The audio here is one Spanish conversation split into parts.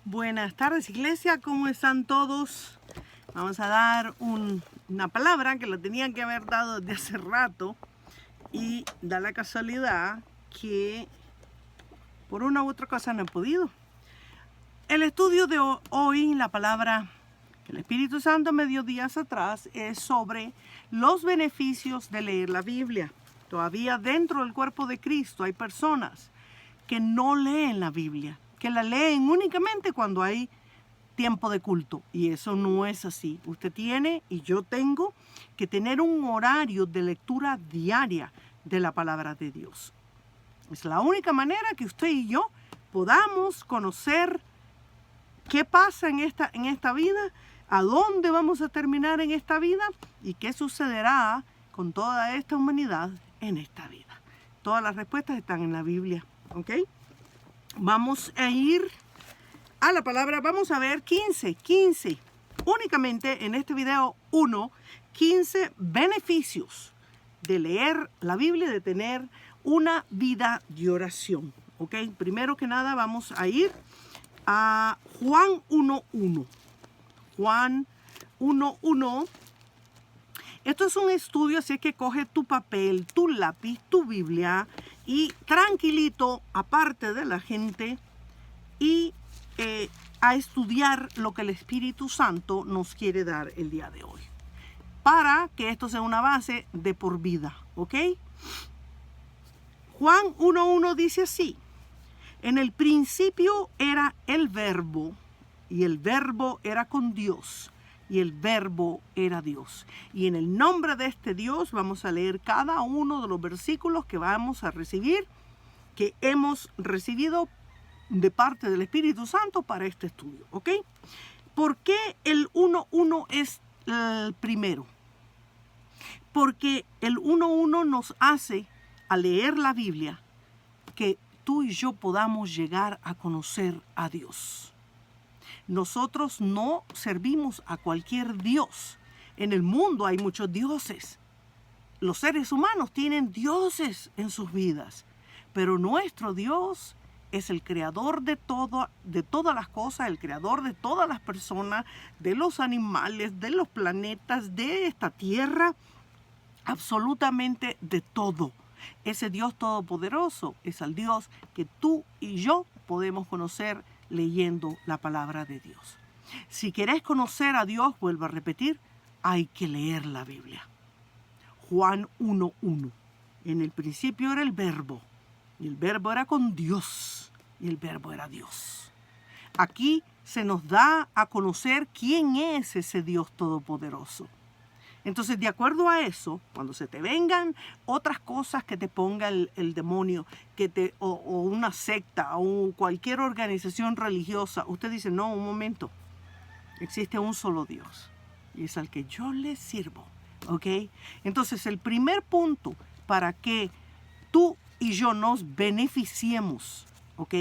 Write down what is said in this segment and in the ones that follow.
Buenas tardes, iglesia, ¿cómo están todos? Vamos a dar una palabra que la tenían que haber dado desde hace rato y da la casualidad que por una u otra cosa no he podido. El estudio de hoy, la palabra que el Espíritu Santo me dio días atrás, es sobre los beneficios de leer la Biblia. Todavía dentro del cuerpo de Cristo hay personas que no leen la Biblia, que la leen únicamente cuando hay tiempo de culto, y eso no es así. Usted tiene y yo tengo que tener un horario de lectura diaria de la palabra de Dios. Es la única manera que usted y yo podamos conocer qué pasa en esta vida, a dónde vamos a terminar en esta vida y qué sucederá con toda esta humanidad en esta vida. Todas las respuestas están en la Biblia, ¿ok? Vamos a ir a la palabra, vamos a ver 15, únicamente en este video 15 beneficios de leer la Biblia, de tener una vida de oración, ¿ok? Primero que nada vamos a ir a Juan 1:1. Juan 1:1. Esto es un estudio, así que coge tu papel, tu lápiz, tu Biblia y tranquilito, aparte de la gente, y a estudiar lo que el Espíritu Santo nos quiere dar el día de hoy, para que esto sea una base de por vida, ¿ok? Juan 1:1 dice así: en el principio era el Verbo, y el Verbo era con Dios, y el Verbo era Dios. Y en el nombre de este Dios vamos a leer cada uno de los versículos que vamos a recibir, que hemos recibido de parte del Espíritu Santo para este estudio, ¿ok? ¿Por qué el 1:1 es el primero? Porque el 1:1 nos hace, al leer la Biblia, que tú y yo podamos llegar a conocer a Dios. Nosotros no servimos a cualquier Dios. En el mundo hay muchos dioses. Los seres humanos tienen dioses en sus vidas, pero nuestro Dios es el creador de todas las cosas, el creador de todas las personas, de los animales, de los planetas, de esta tierra, absolutamente de todo. Ese Dios todopoderoso es el Dios que tú y yo podemos conocer leyendo la palabra de Dios. Si querés conocer a Dios, vuelvo a repetir, hay que leer la Biblia. Juan 1:1. En el principio era el Verbo, y el Verbo era con Dios, y el Verbo era Dios. Aquí se nos da a conocer quién es ese Dios todopoderoso. Entonces, de acuerdo a eso, cuando se te vengan otras cosas que te ponga el demonio, o una secta, o cualquier organización religiosa, usted dice, no, un momento, existe un solo Dios, y es al que yo le sirvo, ¿ok? Entonces, el primer punto para que tú y yo nos beneficiemos, ¿ok?,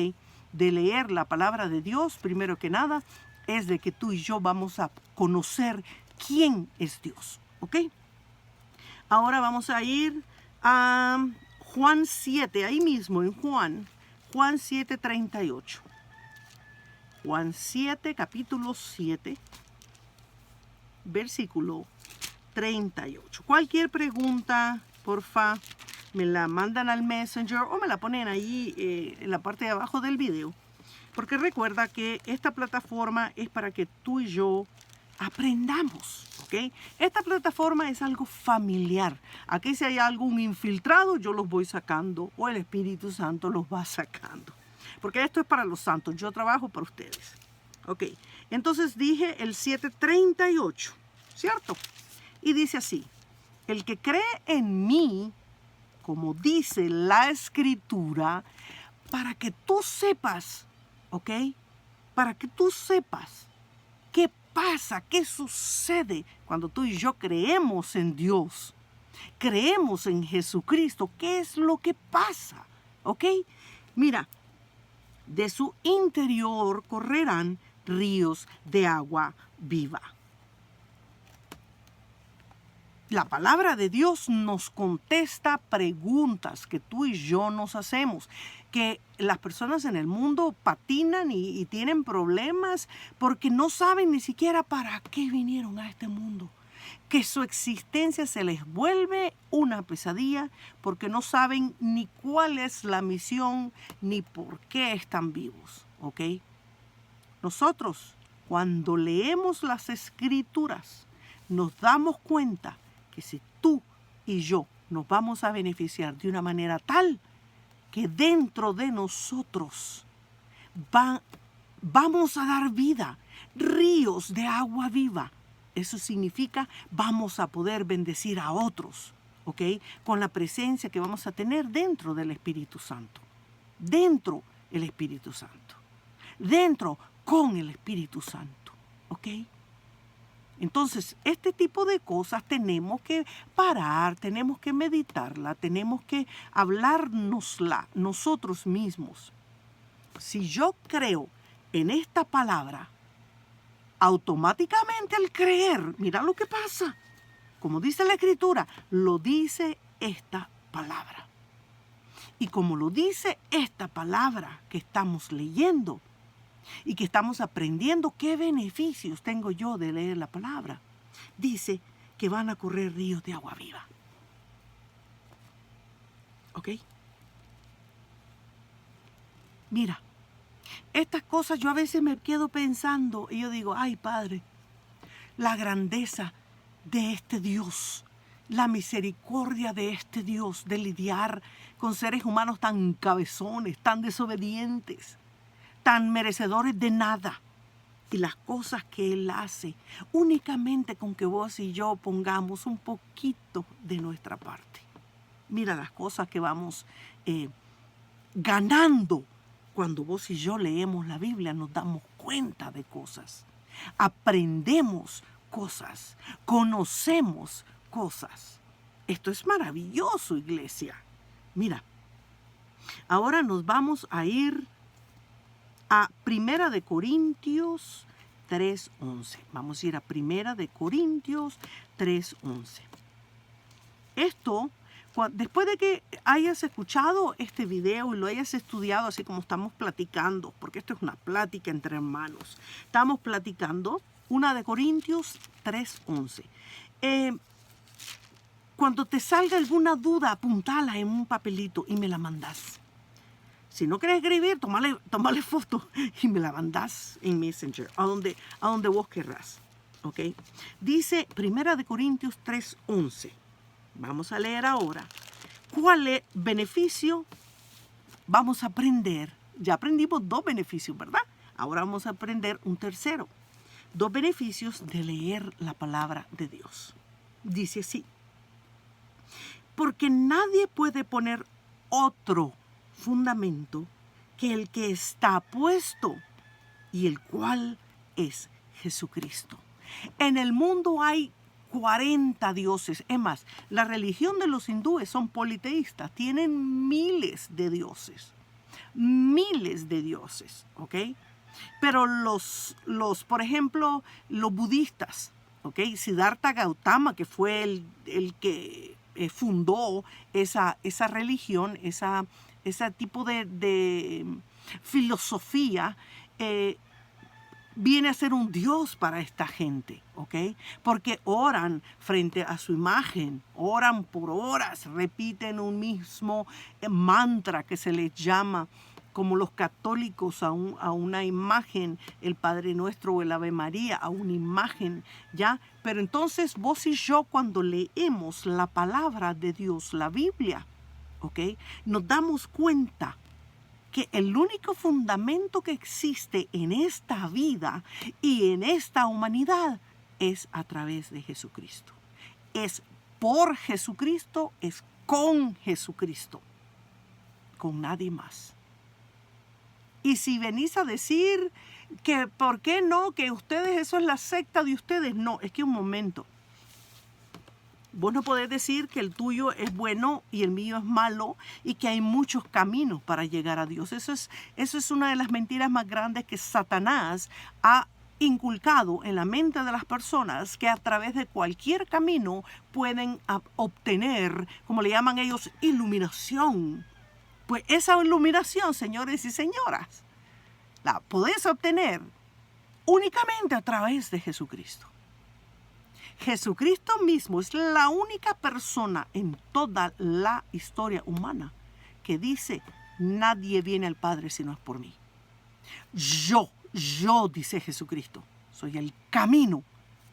de leer la palabra de Dios, primero que nada, es de que tú y yo vamos a conocer quién es Dios, ¿ok? Ahora vamos a ir a Juan 7, ahí mismo en Juan 7:38. Juan 7, capítulo 7, versículo 38. Cualquier pregunta, porfa, me la mandan al Messenger o me la ponen ahí en la parte de abajo del video. Porque recuerda que esta plataforma es para que tú y yo aprendamos, ¿ok? Esta plataforma es algo familiar. Aquí si hay algún infiltrado, yo los voy sacando, o el Espíritu Santo los va sacando. Porque esto es para los santos, yo trabajo para ustedes. Ok, entonces dije el 7:38, ¿cierto? Y dice así: el que cree en mí, como dice la Escritura, para que tú sepas, ¿ok? Para que tú sepas qué pasa, qué sucede cuando tú y yo creemos en Dios, creemos en Jesucristo, ¿qué es lo que pasa? ¿Ok? Mira, de su interior correrán ríos de agua viva. La palabra de Dios nos contesta preguntas que tú y yo nos hacemos, que las personas en el mundo patinan y tienen problemas porque no saben ni siquiera para qué vinieron a este mundo, que su existencia se les vuelve una pesadilla porque no saben ni cuál es la misión ni por qué están vivos, ¿ok? Nosotros, cuando leemos las Escrituras, nos damos cuenta que si tú y yo nos vamos a beneficiar de una manera tal que dentro de nosotros vamos a dar vida, ríos de agua viva. Eso significa vamos a poder bendecir a otros, ¿ok? Con la presencia que vamos a tener dentro del Espíritu Santo. Dentro el Espíritu Santo. Dentro con el Espíritu Santo, ¿ok? Entonces, este tipo de cosas tenemos que parar, tenemos que meditarla, tenemos que hablárnosla nosotros mismos. Si yo creo en esta palabra, automáticamente al creer, mira lo que pasa. Como dice la Escritura, lo dice esta palabra. Y como lo dice esta palabra que estamos leyendo, y que estamos aprendiendo qué beneficios tengo yo de leer la palabra. Dice que van a correr ríos de agua viva. ¿Ok? Mira, estas cosas yo a veces me quedo pensando y yo digo, ay Padre, la grandeza de este Dios, la misericordia de este Dios de lidiar con seres humanos tan cabezones, tan desobedientes, tan merecedores de nada, y las cosas que Él hace únicamente con que vos y yo pongamos un poquito de nuestra parte. Mira las cosas que vamos ganando cuando vos y yo leemos la Biblia, nos damos cuenta de cosas, aprendemos cosas, conocemos cosas. Esto es maravilloso, iglesia. Mira, ahora nos vamos a ir a 1 de Corintios 3:11. Vamos a ir a 1 de Corintios 3:11. Esto, después de que hayas escuchado este video y lo hayas estudiado así como estamos platicando, porque esto es una plática entre hermanos, estamos platicando 1 de Corintios 3:11. Cuando te salga alguna duda, apuntala en un papelito y me la mandás. Si no quieres escribir, tómale foto y me la mandás en Messenger, a donde vos querrás. ¿Ok? Dice 1 de Corintios 3:11. Vamos a leer ahora. ¿Cuál es beneficio? Vamos a aprender. Ya aprendimos 2 beneficios, ¿verdad? Ahora vamos a aprender un tercero. 2 beneficios de leer la palabra de Dios. Dice así. Porque nadie puede poner otro fundamento que el que está puesto y el cual es Jesucristo. En el mundo hay 40 dioses. Es más, la religión de los hindúes son politeístas. Tienen miles de dioses. Miles de dioses, ¿ok? Pero por ejemplo, los budistas, ¿ok? Siddhartha Gautama, que fue el que fundó esa religión, ese tipo de filosofía, viene a ser un dios para esta gente, ¿ok? Porque oran frente a su imagen, oran por horas, repiten un mismo mantra que se les llama, como los católicos, a una imagen, el Padre Nuestro o el Ave María, a una imagen, ¿ya? Pero entonces vos y yo, cuando leemos la palabra de Dios, la Biblia, ¿ok? Nos damos cuenta que el único fundamento que existe en esta vida y en esta humanidad es a través de Jesucristo. Es por Jesucristo, es con Jesucristo, con nadie más. Y si venís a decir que ¿por qué no? Que ustedes, eso es la secta de ustedes. No, es que un momento. Vos no podés decir que el tuyo es bueno y el mío es malo y que hay muchos caminos para llegar a Dios. Eso es una de las mentiras más grandes que Satanás ha inculcado en la mente de las personas que a través de cualquier camino pueden obtener, como le llaman ellos, iluminación. Pues esa iluminación, señores y señoras, la podés obtener únicamente a través de Jesucristo. Jesucristo mismo es la única persona en toda la historia humana que dice, nadie viene al Padre si no es por mí. Yo, dice Jesucristo, soy el camino,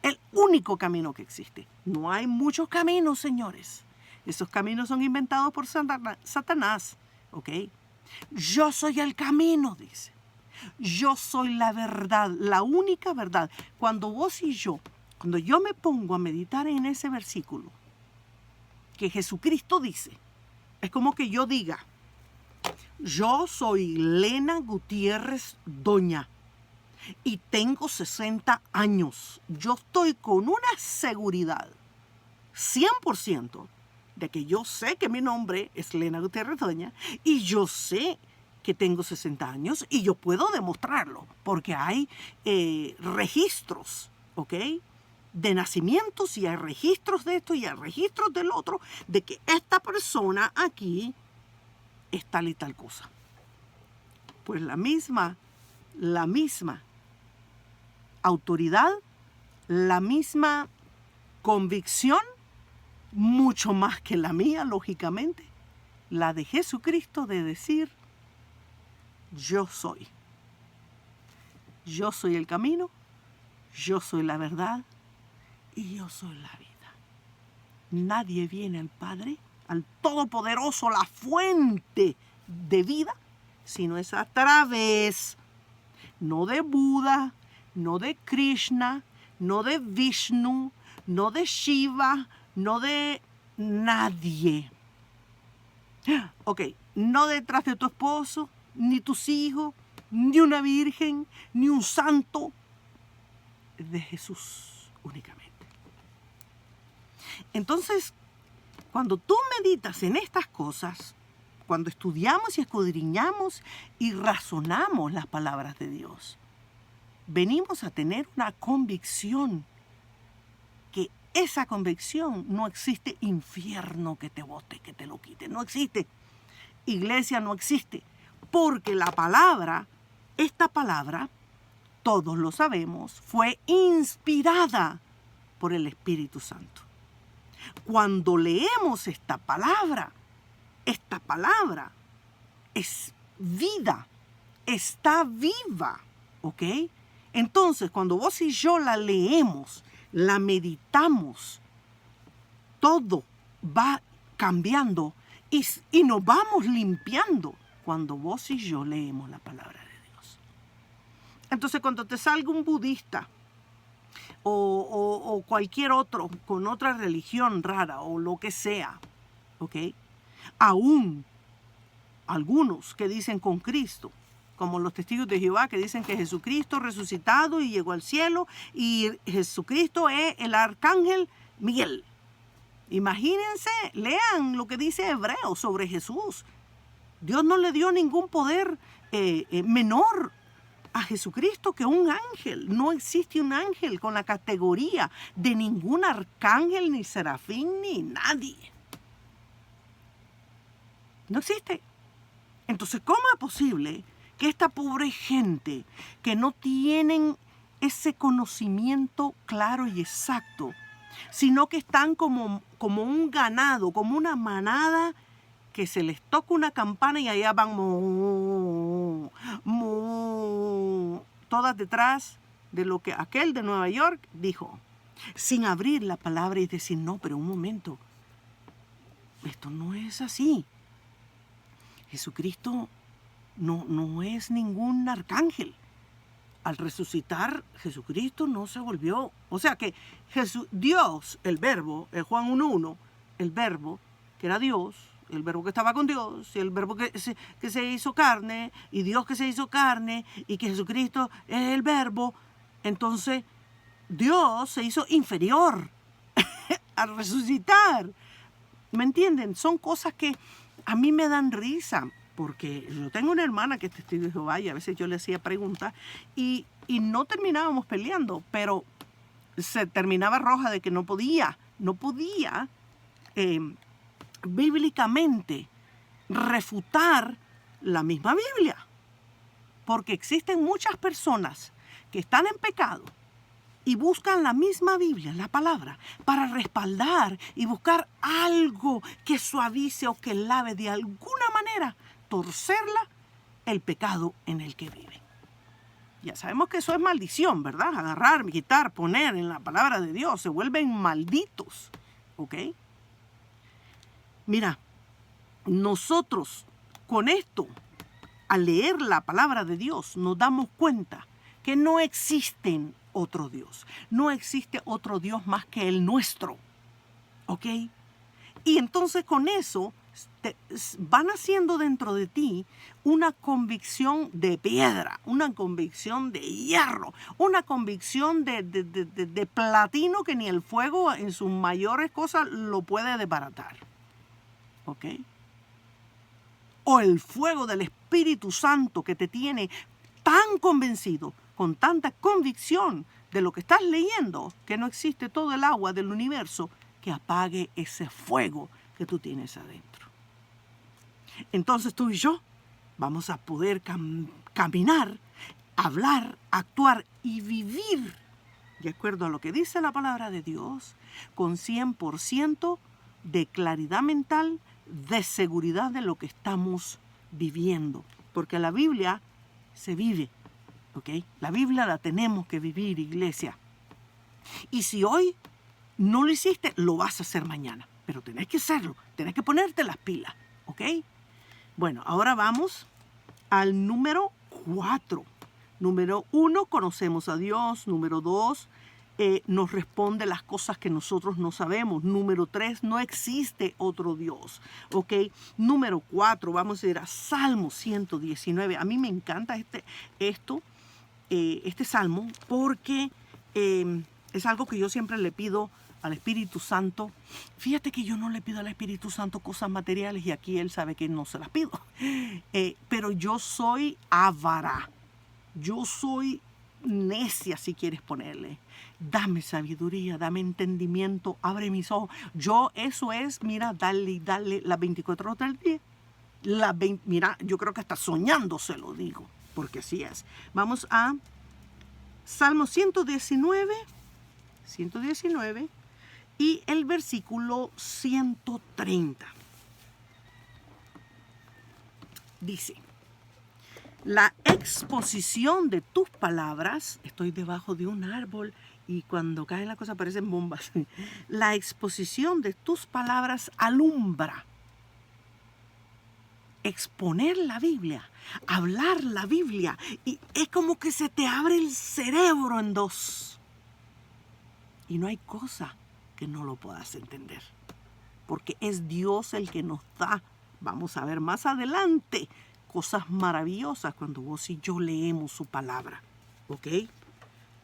el único camino que existe. No hay muchos caminos, señores. Esos caminos son inventados por Satanás, ¿ok? Yo soy el camino, dice. Yo soy la verdad, la única verdad. Cuando yo me pongo a meditar en ese versículo que Jesucristo dice, es como que yo diga, yo soy Lena Gutiérrez Doña y tengo 60 años. Yo estoy con una seguridad 100% de que yo sé que mi nombre es Lena Gutiérrez Doña y yo sé que tengo 60 años y yo puedo demostrarlo porque hay registros, ¿ok?, de nacimientos y hay registros de esto y hay registros del otro, de que esta persona aquí es tal y tal cosa. Pues la misma autoridad, la misma convicción, mucho más que la mía, lógicamente, la de Jesucristo de decir, yo soy. Yo soy el camino, yo soy la verdad y yo soy la vida. Nadie viene al Padre, al Todopoderoso, la fuente de vida, sino es a través, no de Buda, no de Krishna, no de Vishnu, no de Shiva, no de nadie. Ok, no detrás de tu esposo, ni tus hijos, ni una virgen, ni un santo, de Jesús únicamente. Entonces, cuando tú meditas en estas cosas, cuando estudiamos y escudriñamos y razonamos las palabras de Dios, venimos a tener una convicción, que esa convicción no existe infierno que te bote, que te lo quite, no existe. Iglesia no existe, porque la palabra, esta palabra, todos lo sabemos, fue inspirada por el Espíritu Santo. Cuando leemos esta palabra es vida, está viva, ¿ok? Entonces, cuando vos y yo la leemos, la meditamos, todo va cambiando y nos vamos limpiando cuando vos y yo leemos la palabra de Dios. Entonces, cuando te salga un budista o cualquier otro con otra religión rara o lo que sea, ¿ok? Aún algunos que dicen con Cristo, como los testigos de Jehová que dicen que Jesucristo resucitado y llegó al cielo y Jesucristo es el arcángel Miguel. Imagínense, lean lo que dice Hebreos sobre Jesús. Dios no le dio ningún poder menor a Jesucristo que un ángel. No existe un ángel con la categoría de ningún arcángel, ni serafín, ni nadie. No existe. Entonces, ¿cómo es posible que esta pobre gente que no tienen ese conocimiento claro y exacto, sino que están como un ganado, como una manada, que se les toca una campana y allá van todas detrás de lo que aquel de Nueva York dijo, sin abrir la palabra y decir, no, pero un momento, esto no es así. Jesucristo no es ningún arcángel. Al resucitar, Jesucristo no se volvió. O sea que Dios, el verbo, Juan 1:1, el verbo que era Dios, el verbo que estaba con Dios, el verbo que se hizo carne, y Dios que se hizo carne, y que Jesucristo es el verbo. Entonces, Dios se hizo inferior al resucitar. ¿Me entienden? Son cosas que a mí me dan risa. Porque yo tengo una hermana que es testigo de Jehová y a veces yo le hacía preguntas y no terminábamos peleando, pero se terminaba roja de que no podía bíblicamente refutar la misma Biblia. Porque existen muchas personas que están en pecado y buscan la misma Biblia, la palabra, para respaldar y buscar algo que suavice o que lave de alguna manera, torcerla, el pecado en el que viven. Ya sabemos que eso es maldición, ¿verdad? Agarrar, quitar, poner en la palabra de Dios, se vuelven malditos, ¿ok? Mira, nosotros con esto, al leer la palabra de Dios, nos damos cuenta que no existen otro Dios. No existe otro Dios más que el nuestro. ¿Ok? Y entonces con eso van haciendo dentro de ti una convicción de piedra, una convicción de hierro, una convicción de platino que ni el fuego en sus mayores cosas lo puede desbaratar. ¿Ok? O el fuego del Espíritu Santo que te tiene tan convencido, con tanta convicción de lo que estás leyendo, que no existe todo el agua del universo que apague ese fuego que tú tienes adentro. Entonces tú y yo vamos a poder caminar, hablar, actuar y vivir de acuerdo a lo que dice la palabra de Dios, con 100% de claridad mental, de seguridad de lo que estamos viviendo. Porque la Biblia se vive, ¿ok? La Biblia la tenemos que vivir, iglesia. Y si hoy no lo hiciste, lo vas a hacer mañana. Pero tenés que hacerlo, tenés que ponerte las pilas, ¿ok? Bueno, ahora vamos al número 4. Número 1, conocemos a Dios. Número 2, nos responde las cosas que nosotros no sabemos. Número 3, no existe otro Dios. ¿Ok? Número 4, vamos a ir a Salmo 119. A mí me encanta este salmo porque es algo que yo siempre le pido al Espíritu Santo. Fíjate que yo no le pido al Espíritu Santo cosas materiales y aquí Él sabe que no se las pido. Pero yo soy avara. Yo soy necia, si quieres ponerle. Dame sabiduría, dame entendimiento, abre mis ojos. Eso es, mira, dale las 24 horas del día. Mira, yo creo que hasta soñando se lo digo, porque así es. Vamos a Salmo 119 y el versículo 130. Dice: la exposición de tus palabras, estoy debajo de un árbol y cuando caen las cosas parecen bombas. La exposición de tus palabras alumbra. Exponer la Biblia, hablar la Biblia, y es como que se te abre el cerebro en dos. Y no hay cosa que no lo puedas entender, porque es Dios el que nos da, vamos a ver más adelante, cosas maravillosas cuando vos y yo leemos su palabra, ¿ok?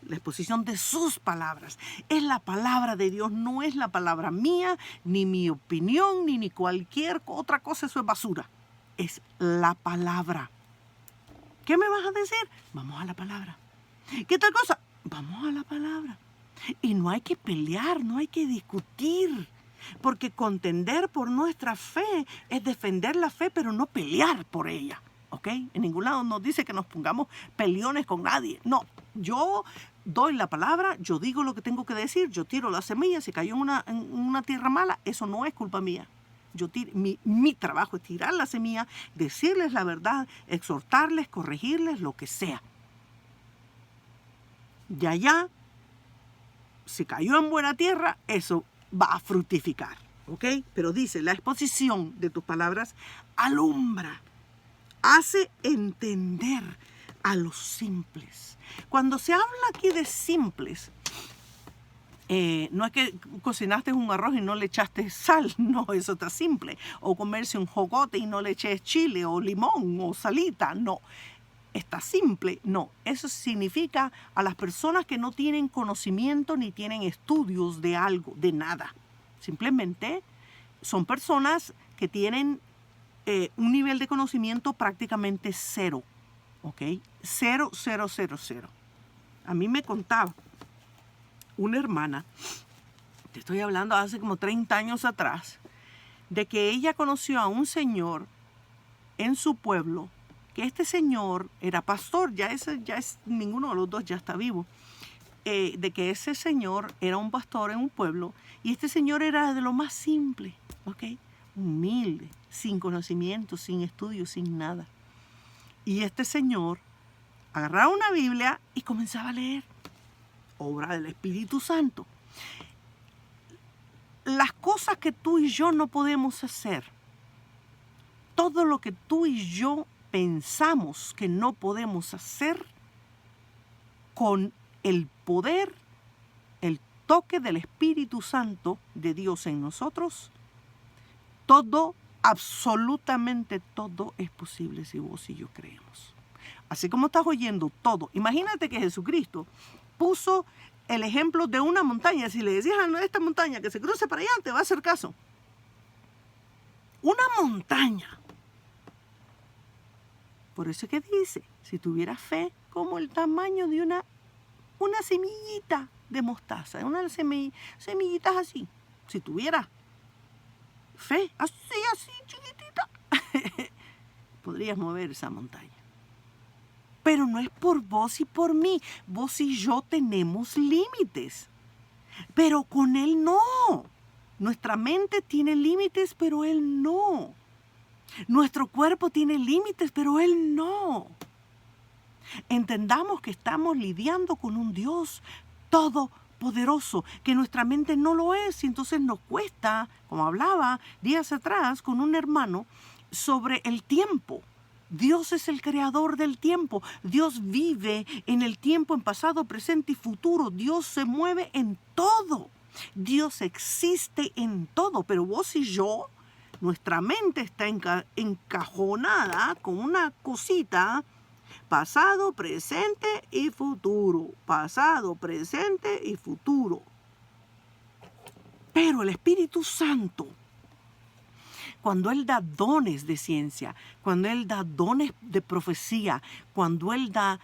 La exposición de sus palabras. Es la palabra de Dios, no es la palabra mía, ni mi opinión, ni cualquier otra cosa, eso es basura. Es la palabra. ¿Qué me vas a decir? Vamos a la palabra. ¿Qué tal cosa? Vamos a la palabra. Y no hay que pelear, no hay que discutir. Porque contender por nuestra fe es defender la fe, pero no pelear por ella. ¿Ok? En ningún lado nos dice que nos pongamos peleones con nadie. No, yo doy la palabra, yo digo lo que tengo que decir, yo tiro la semilla, si cayó en una tierra mala, eso no es culpa mía. Mi trabajo es tirar la semilla, decirles la verdad, exhortarles, corregirles, lo que sea. Ya, si cayó en buena tierra, eso va a fructificar, ¿ok? Pero dice, la exposición de tus palabras alumbra, hace entender a los simples. Cuando se habla aquí de simples, no es que cocinaste un arroz y no le echaste sal, no, eso está simple. O comerse un jogote y no le eches chile o limón o salita, no. Está simple, no. Eso significa a las personas que no tienen conocimiento ni tienen estudios de algo, de nada. Simplemente son personas que tienen un nivel de conocimiento prácticamente cero, ¿ok? Cero, cero, cero, cero. A mí me contaba una hermana, te estoy hablando hace como 30 años atrás, de que ella conoció a un señor en su pueblo, que este señor era pastor, ninguno de los dos ya está vivo, de que ese señor era un pastor en un pueblo, y este señor era de lo más simple, ¿ok? Humilde, sin conocimiento, sin estudio, sin nada. Y este señor agarraba una Biblia y comenzaba a leer, obra del Espíritu Santo. Las cosas que tú y yo no podemos hacer, todo lo que tú y yo pensamos que no podemos hacer, con el poder, el toque del Espíritu Santo de Dios en nosotros, todo, absolutamente todo es posible si vos y yo creemos. Así como estás oyendo todo, imagínate que Jesucristo puso el ejemplo de una montaña. Si le decías a esta montaña que se cruce para allá, te va a hacer caso. Una montaña. Por eso es que dice, si tuvieras fe como el tamaño de una semillita de mostaza, unas semillitas así, si tuvieras fe así chiquitita, podrías mover esa montaña. Pero no es por vos y por mí. Vos y yo tenemos límites, pero con Él no. Nuestra mente tiene límites, pero Él no. Nuestro cuerpo tiene límites, pero Él no. Entendamos que estamos lidiando con un Dios todopoderoso, que nuestra mente no lo es, y entonces nos cuesta, como hablaba días atrás con un hermano, sobre el tiempo. Dios es el creador del tiempo. Dios vive en el tiempo, en pasado, presente y futuro. Dios se mueve en todo. Dios existe en todo, pero vos y yo, nuestra mente está encajonada con una cosita: pasado, presente y futuro. Pasado, presente y futuro. Pero el Espíritu Santo, cuando Él da dones de ciencia, cuando Él da dones de profecía, cuando Él da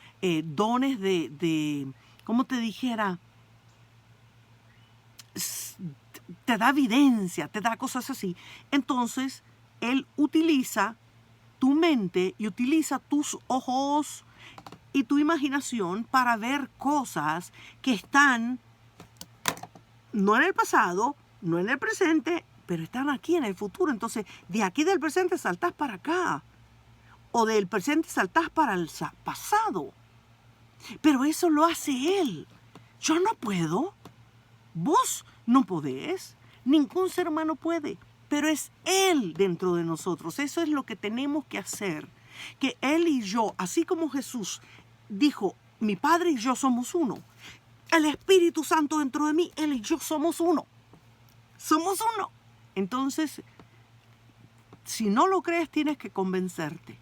dones de, ¿cómo te dijera? Te da evidencia, te da cosas así. Entonces, Él utiliza tu mente y utiliza tus ojos y tu imaginación para ver cosas que están no en el pasado, no en el presente, pero están aquí en el futuro. Entonces, de aquí del presente saltás para acá, o del presente saltás para el pasado. Pero eso lo hace Él. Yo no puedo. Vos no podés. Ningún ser humano puede. Pero es Él dentro de nosotros. Eso es lo que tenemos que hacer. Que Él y yo, así como Jesús dijo, mi Padre y yo somos uno. El Espíritu Santo dentro de mí, Él y yo somos uno. Somos uno. Entonces, si no lo crees, tienes que convencerte.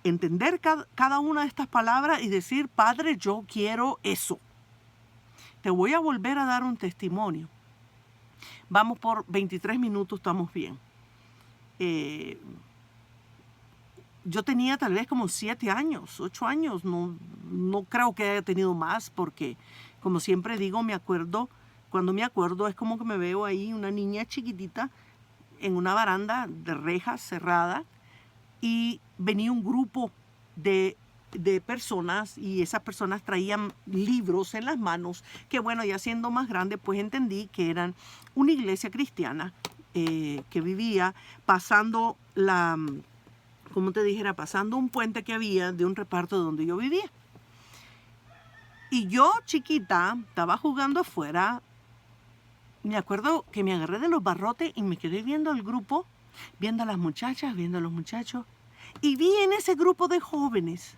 Entender cada una de estas palabras y decir, Padre, yo quiero eso. Te voy a volver a dar un testimonio. Vamos por 23 minutos, estamos bien. Yo tenía tal vez como 7 años, 8 años. No creo que haya tenido más porque, como siempre digo, cuando me acuerdo es como que me veo ahí una niña chiquitita en una baranda de rejas cerrada y venía un grupo de personas y esas personas traían libros en las manos que, bueno, ya siendo más grande pues entendí que eran una iglesia cristiana que vivía pasando pasando un puente que había de un reparto donde yo vivía. Y yo, chiquita, estaba jugando afuera. Me acuerdo que me agarré de los barrotes y me quedé viendo al grupo, viendo a las muchachas, viendo a los muchachos. Y vi en ese grupo de jóvenes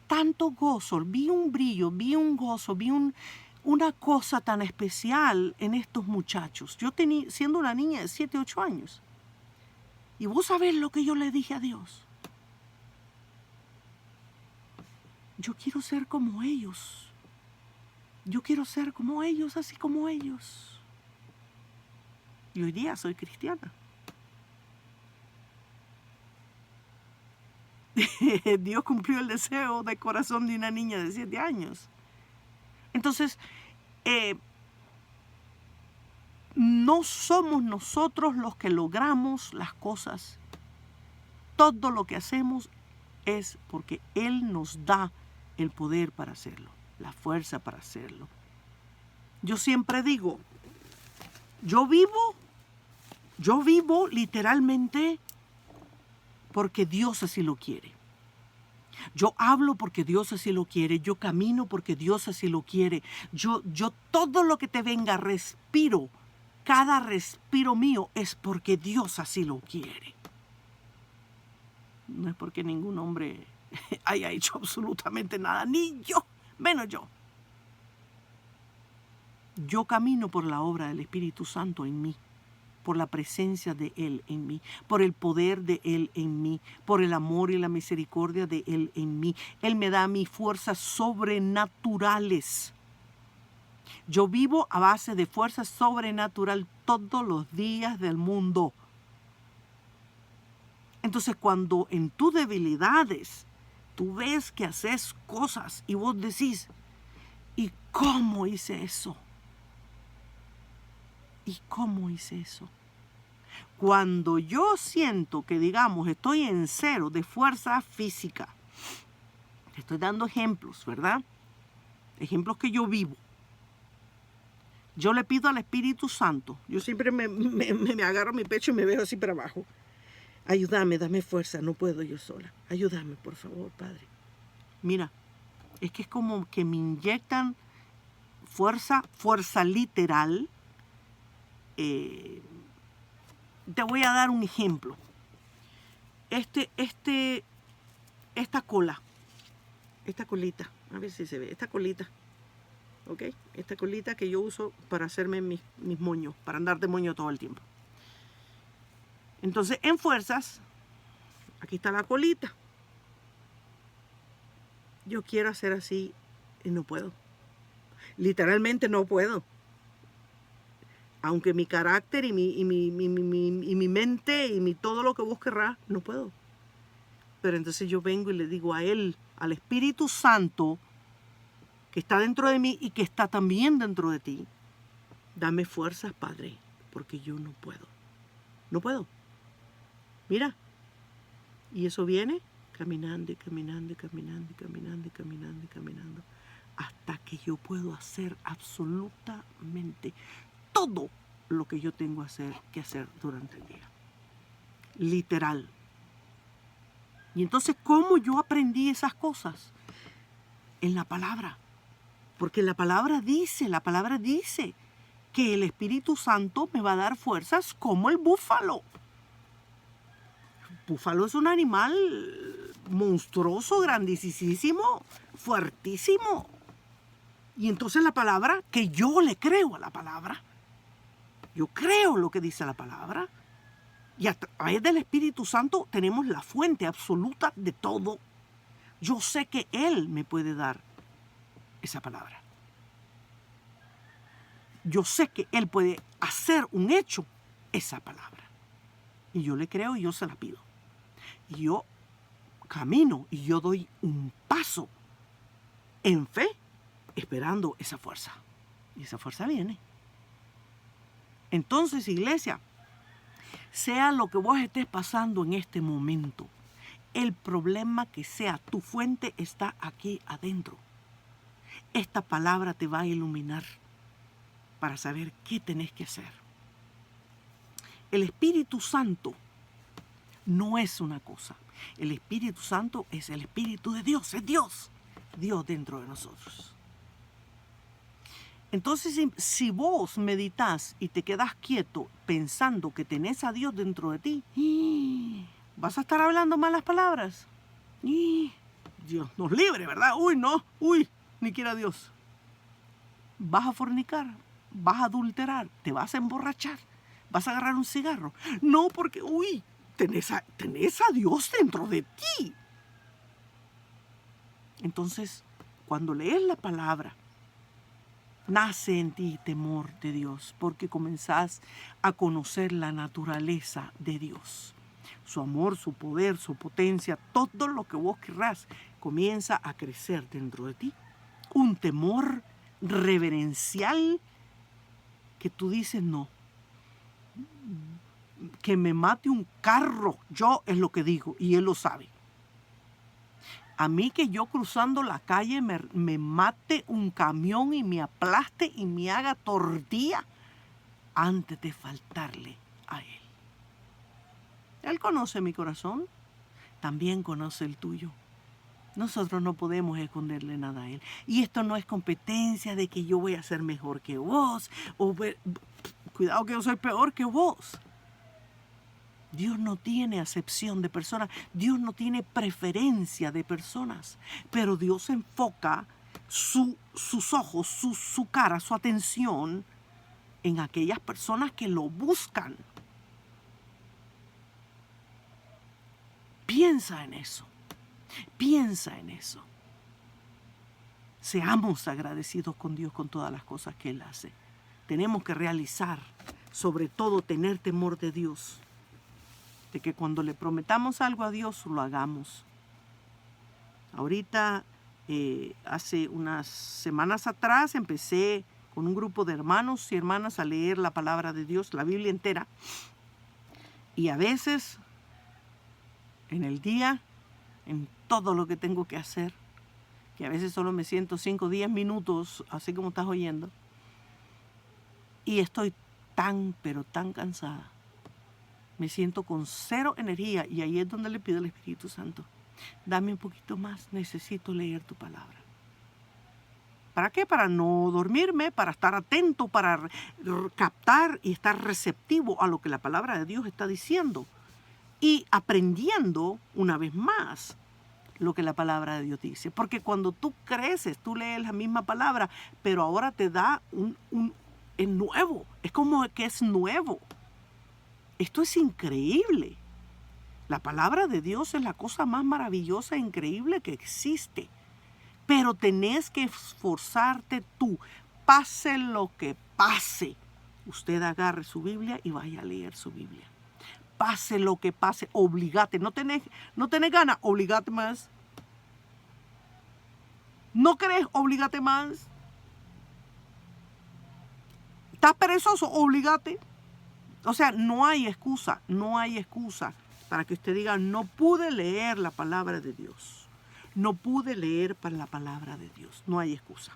tanto gozo, vi un brillo, vi un gozo, vi una cosa tan especial en estos muchachos. Yo siendo una niña de 7, 8 años. Y vos sabés lo que yo le dije a Dios. Yo quiero ser como ellos. Yo quiero ser como ellos, así como ellos. Y hoy día soy cristiana. Dios cumplió el deseo del corazón de una niña de 7 años. Entonces, no somos nosotros los que logramos las cosas. Todo lo que hacemos es porque Él nos da el poder para hacerlo, la fuerza para hacerlo. Yo siempre digo, yo vivo literalmente porque Dios así lo quiere. Yo hablo porque Dios así lo quiere. Yo camino porque Dios así lo quiere. Yo todo lo que te venga, respiro. Cada respiro mío es porque Dios así lo quiere. No es porque ningún hombre haya hecho absolutamente nada, ni yo, menos yo. Yo camino por la obra del Espíritu Santo en mí, por la presencia de Él en mí, por el poder de Él en mí, por el amor y la misericordia de Él en mí. Él me da a mí fuerzas sobrenaturales. Yo vivo a base de fuerza sobrenatural todos los días del mundo. Entonces, cuando en tus debilidades tú ves que haces cosas y vos decís, ¿y cómo hice eso? ¿Y cómo hice eso? Cuando yo siento que, digamos, estoy en cero de fuerza física, te estoy dando ejemplos, ¿verdad? Ejemplos que yo vivo. Yo le pido al Espíritu Santo, yo siempre me agarro mi pecho y me veo así para abajo. Ayúdame, dame fuerza, no puedo yo sola. Ayúdame, por favor, Padre. Mira, es que es como que me inyectan fuerza literal. Te voy a dar un ejemplo. Esta colita, a ver si se ve, esta colita, ¿ok? Esta colita que yo uso para hacerme mis moños, para andar de moño todo el tiempo. Entonces, en fuerzas, aquí está la colita. Yo quiero hacer así y no puedo. Literalmente no puedo. Aunque mi carácter y mi mente y todo lo que vos querrás, no puedo. Pero entonces yo vengo y le digo a Él, al Espíritu Santo, que está dentro de mí y que está también dentro de ti, dame fuerzas, Padre, porque yo no puedo. No puedo. Mira. Y eso viene caminando y caminando y caminando y caminando y caminando y caminando, hasta que yo puedo hacer absolutamente todo lo que yo tengo que hacer durante el día. Literal. Y entonces, ¿cómo yo aprendí esas cosas? En la palabra. Porque la palabra dice que el Espíritu Santo me va a dar fuerzas como el búfalo. El búfalo es un animal monstruoso, grandísimo, fuertísimo. Y entonces la palabra, que yo le creo a la palabra, yo creo lo que dice la palabra, y a través del Espíritu Santo tenemos la fuente absoluta de todo. Yo sé que Él me puede dar esa palabra. Yo sé que Él puede hacer un hecho esa palabra. Y yo le creo y yo se la pido. Y yo camino y yo doy un paso en fe esperando esa fuerza. Y esa fuerza viene. Entonces, iglesia, sea lo que vos estés pasando en este momento, el problema que sea, tu fuente está aquí adentro. Esta palabra te va a iluminar para saber qué tenés que hacer. El Espíritu Santo no es una cosa. El Espíritu Santo es el Espíritu de Dios, es Dios. Dios dentro de nosotros. Entonces, si vos meditas y te quedas quieto pensando que tenés a Dios dentro de ti, vas a estar hablando malas palabras. Dios nos libre, ¿verdad? Ni quiera Dios. Vas a fornicar, vas a adulterar, te vas a emborrachar, vas a agarrar un cigarro. No, porque, tenés a Dios dentro de ti. Entonces, cuando lees la palabra, nace en ti temor de Dios, porque comenzás a conocer la naturaleza de Dios. su amor, su poder, su potencia, todo lo que vos querrás, comienza a crecer dentro de ti. Un temor reverencial que tú dices, no, que me mate un carro, yo es lo que digo, y Él lo sabe. A mí que yo cruzando la calle me mate un camión y me aplaste y me haga tortilla antes de faltarle a Él. Él conoce mi corazón, también conoce el tuyo. Nosotros no podemos esconderle nada a Él. Y esto no es competencia de que yo voy a ser mejor que vos, cuidado que yo soy peor que vos. Dios no tiene acepción de personas, Dios no tiene preferencia de personas, pero Dios enfoca sus ojos, su cara, su atención en aquellas personas que lo buscan. Piensa en eso, piensa en eso. Seamos agradecidos con Dios con todas las cosas que Él hace. Tenemos que realizar, sobre todo, tener temor de Dios. De que cuando le prometamos algo a Dios, lo hagamos. Ahorita, hace unas semanas atrás, empecé con un grupo de hermanos y hermanas a leer la palabra de Dios, la Biblia entera. Y a veces, en el día, en todo lo que tengo que hacer, que a veces solo me siento 5 o 10 minutos, así como estás oyendo, y estoy tan, pero tan cansada. Me siento con cero energía y ahí es donde le pido al Espíritu Santo, dame un poquito más, necesito leer tu palabra. ¿Para qué? Para no dormirme, para estar atento, para captar y estar receptivo a lo que la palabra de Dios está diciendo y aprendiendo una vez más lo que la palabra de Dios dice. Porque cuando tú creces, tú lees la misma palabra, pero ahora te da es nuevo, es como que es nuevo. Esto es increíble. La palabra de Dios es la cosa más maravillosa e increíble que existe. Pero tenés que esforzarte tú, pase lo que pase. Usted agarre su Biblia y vaya a leer su Biblia. Pase lo que pase, obligate. No tenés ganas, obligate más. ¿No querés? Obligate más. ¿Estás perezoso? Obligate. O sea, no hay excusa para que usted diga, no pude leer la palabra de Dios. No pude leer para la palabra de Dios. No hay excusa.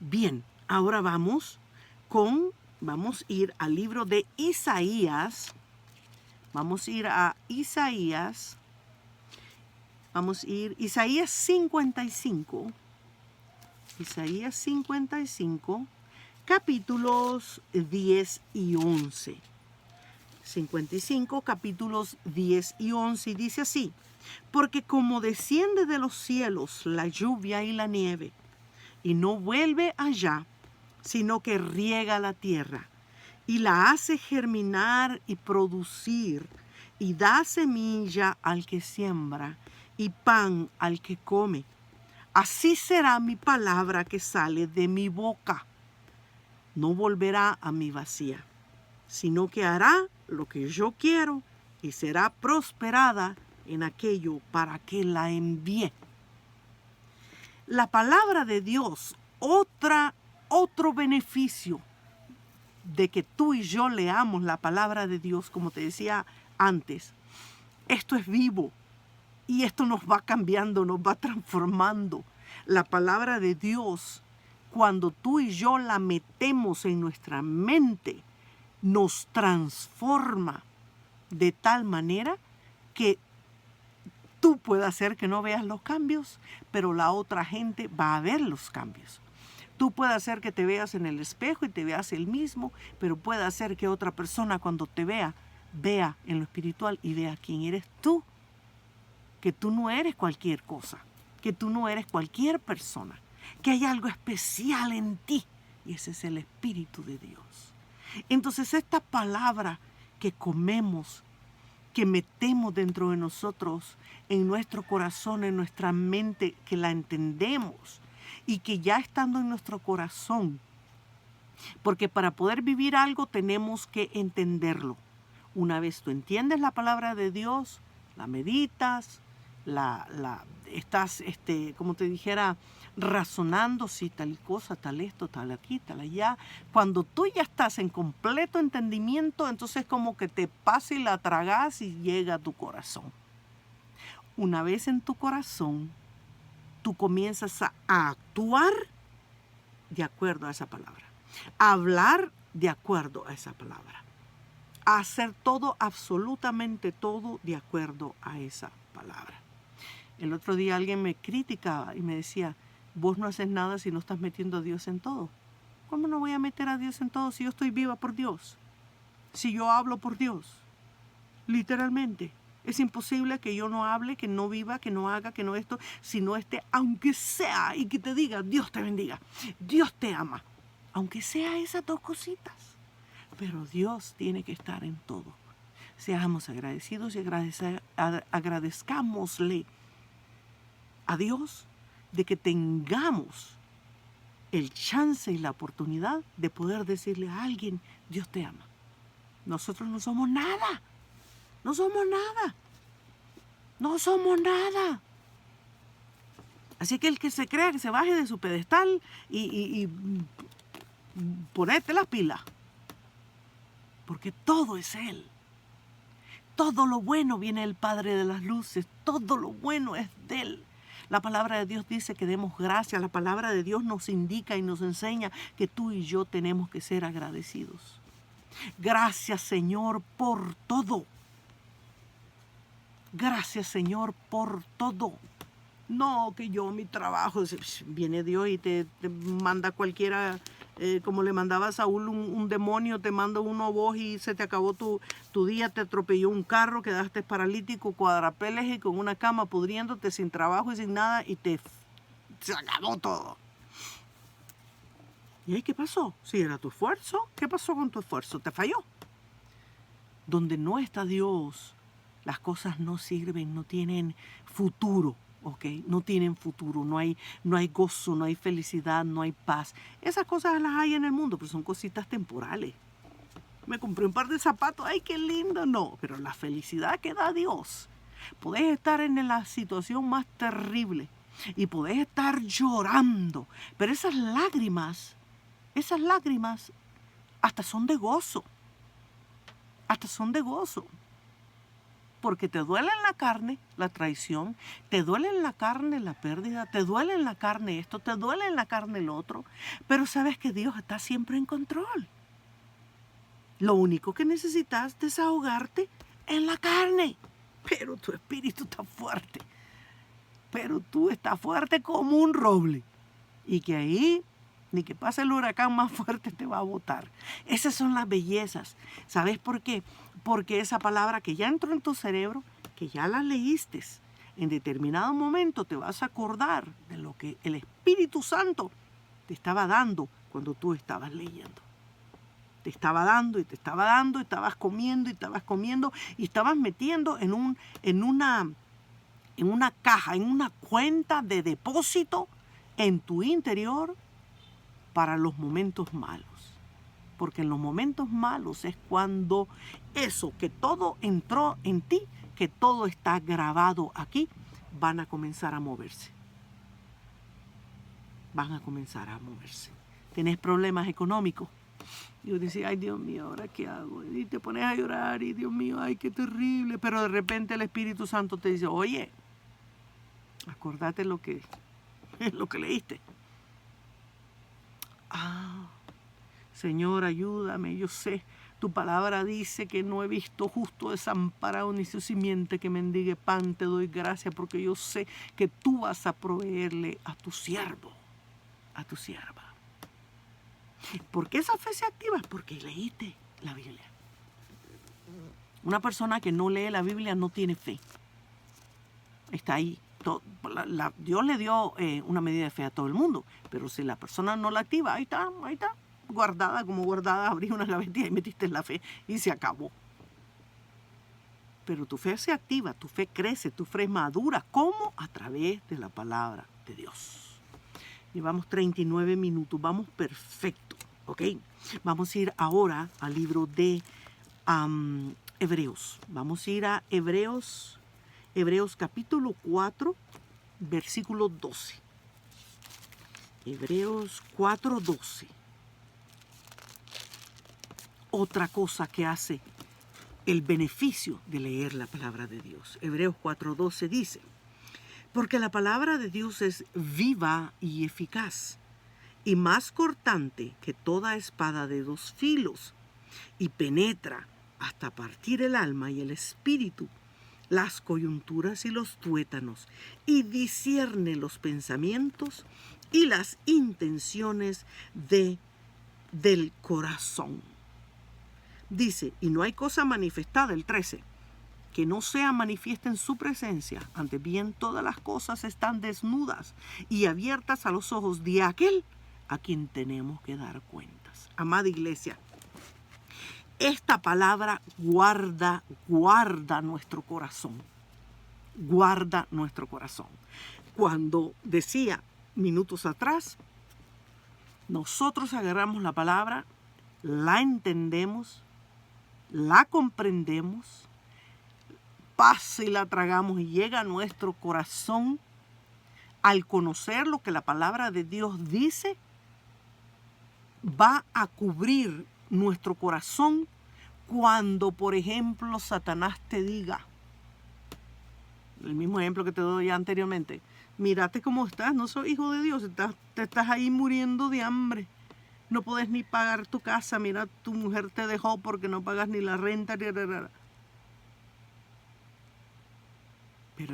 Bien, ahora vamos a ir al libro de Isaías. Vamos a ir a Isaías. Isaías 55. Isaías 55. Capítulos 10 y 11. 55, capítulos 10 y 11. Y dice así: porque como desciende de los cielos la lluvia y la nieve, y no vuelve allá, sino que riega la tierra, y la hace germinar y producir, y da semilla al que siembra, y pan al que come. Así será mi palabra que sale de mi boca. No volverá a mí vacía, sino que hará lo que yo quiero y será prosperada en aquello para que la envíe. La palabra de Dios, otro beneficio de que tú y yo leamos la palabra de Dios, como te decía antes, esto es vivo y esto nos va cambiando, nos va transformando. La palabra de Dios, cuando tú y yo la metemos en nuestra mente, nos transforma de tal manera que tú puedes hacer que no veas los cambios, pero la otra gente va a ver los cambios. Tú puedes hacer que te veas en el espejo y te veas el mismo, pero puede hacer que otra persona cuando te vea en lo espiritual y vea quién eres tú, que tú no eres cualquier cosa, que tú no eres cualquier persona, que hay algo especial en ti y ese es el Espíritu de Dios. Entonces esta palabra que comemos, que metemos dentro de nosotros, en nuestro corazón, en nuestra mente, que la entendemos y que ya estando en nuestro corazón, porque para poder vivir algo tenemos que entenderlo. Una vez tú entiendes la palabra de Dios, la meditas, estás, como te dijera, razonando si tal cosa, tal esto, tal aquí, tal allá. Cuando tú ya estás en completo entendimiento, entonces como que te pasa y la tragas y llega a tu corazón. Una vez en tu corazón, tú comienzas a actuar de acuerdo a esa palabra, a hablar de acuerdo a esa palabra, a hacer todo, absolutamente todo de acuerdo a esa palabra. El otro día alguien me criticaba y me decía, vos no haces nada si no estás metiendo a Dios en todo. ¿Cómo no voy a meter a Dios en todo si yo estoy viva por Dios? Si yo hablo por Dios, literalmente. Es imposible que yo no hable, que no viva, que no haga, que no esto, si no esté, aunque sea, y que te diga, Dios te bendiga, Dios te ama. Aunque sea esas dos cositas. Pero Dios tiene que estar en todo. Seamos agradecidos y agradezcámosle a Dios de que tengamos el chance y la oportunidad de poder decirle a alguien, Dios te ama. Nosotros no somos nada. No somos nada. No somos nada. Así que el que se crea que se baje de su pedestal y ponete las pilas. Porque todo es Él. Todo lo bueno viene del Padre de las luces. Todo lo bueno es de Él. La palabra de Dios dice que demos gracias. La palabra de Dios nos indica y nos enseña que tú y yo tenemos que ser agradecidos. Gracias, Señor, por todo. Gracias, Señor, por todo. No que yo, mi trabajo, viene Dios y te manda cualquiera, como le mandaba a Saúl un demonio, te manda uno a vos y se te acabó tu día, te atropelló un carro, quedaste paralítico, cuadrapléjico, con una cama pudriéndote, sin trabajo y sin nada, y se acabó todo. ¿Y ahí qué pasó? Si era tu esfuerzo, ¿qué pasó con tu esfuerzo? ¿Te falló? Donde no está Dios, las cosas no sirven, no tienen futuro. Okay, no tienen futuro, no hay gozo, no hay felicidad, no hay paz. Esas cosas las hay en el mundo, pero son cositas temporales. Me compré un par de zapatos, ¡ay, qué lindo! No, pero la felicidad que da Dios. Podés estar en la situación más terrible y podés estar llorando, pero esas lágrimas hasta son de gozo. Hasta son de gozo. Porque te duele en la carne la traición, te duele en la carne la pérdida, te duele en la carne esto, te duele en la carne lo otro, pero sabes que Dios está siempre en control. Lo único que necesitas es desahogarte en la carne, pero tu espíritu está fuerte, pero tú estás fuerte como un roble y que ahí ni que pase el huracán más fuerte te va a botar. Esas son las bellezas. ¿Sabes por qué? Porque esa palabra que ya entró en tu cerebro, que ya la leíste, en determinado momento te vas a acordar de lo que el Espíritu Santo te estaba dando cuando tú estabas leyendo. Te estaba dando y te estaba dando, y estabas comiendo y estabas comiendo y estabas metiendo en una caja, en una cuenta de depósito en tu interior para los momentos malos. Porque en los momentos malos es cuando eso, que todo entró en ti, que todo está grabado aquí, van a comenzar a moverse. Van a comenzar a moverse. Tenés problemas económicos. Y vos decís, ay Dios mío, ¿ahora qué hago? Y te pones a llorar y Dios mío, ay qué terrible. Pero de repente el Espíritu Santo te dice, oye, acordate lo que leíste. Señor, ayúdame, yo sé, tu palabra dice que no he visto justo desamparado ni su simiente que mendigue pan. Te doy gracias porque yo sé que tú vas a proveerle a tu siervo, a tu sierva. ¿Por qué esa fe se activa? Porque leíste la Biblia. Una persona que no lee la Biblia no tiene fe. Está ahí. Dios le dio una medida de fe a todo el mundo, pero si la persona no la activa, ahí está, guardada, como guardada, abrí una gavetilla y metiste la fe y se acabó. Pero tu fe se activa, tu fe crece, tu fe madura. ¿Cómo? A través de la palabra de Dios. Llevamos 39 minutos, vamos perfecto, ¿ok? Vamos a ir ahora al libro de Hebreos. Vamos a ir a Hebreos capítulo 4, versículo 12. Hebreos 4:12. Otra cosa que hace el beneficio de leer la palabra de Dios. Hebreos 4:12 dice: porque la palabra de Dios es viva y eficaz, y más cortante que toda espada de dos filos, y penetra hasta partir el alma y el espíritu, las coyunturas y los tuétanos, y discierne los pensamientos y las intenciones del corazón. Dice, y no hay cosa manifestada, el 13, que no sea manifiesta en su presencia. Antes bien, todas las cosas están desnudas y abiertas a los ojos de aquel a quien tenemos que dar cuentas. Amada iglesia, esta palabra guarda nuestro corazón. Guarda nuestro corazón. Cuando decía minutos atrás, nosotros agarramos la palabra, la entendemos, la comprendemos, pasa y la tragamos y llega a nuestro corazón. Al conocer lo que la palabra de Dios dice, va a cubrir nuestro corazón cuando, por ejemplo, Satanás te diga, el mismo ejemplo que te doy ya anteriormente, mírate cómo estás, no soy hijo de Dios, te estás ahí muriendo de hambre, no puedes ni pagar tu casa, mira, tu mujer te dejó porque no pagas ni la renta, Pero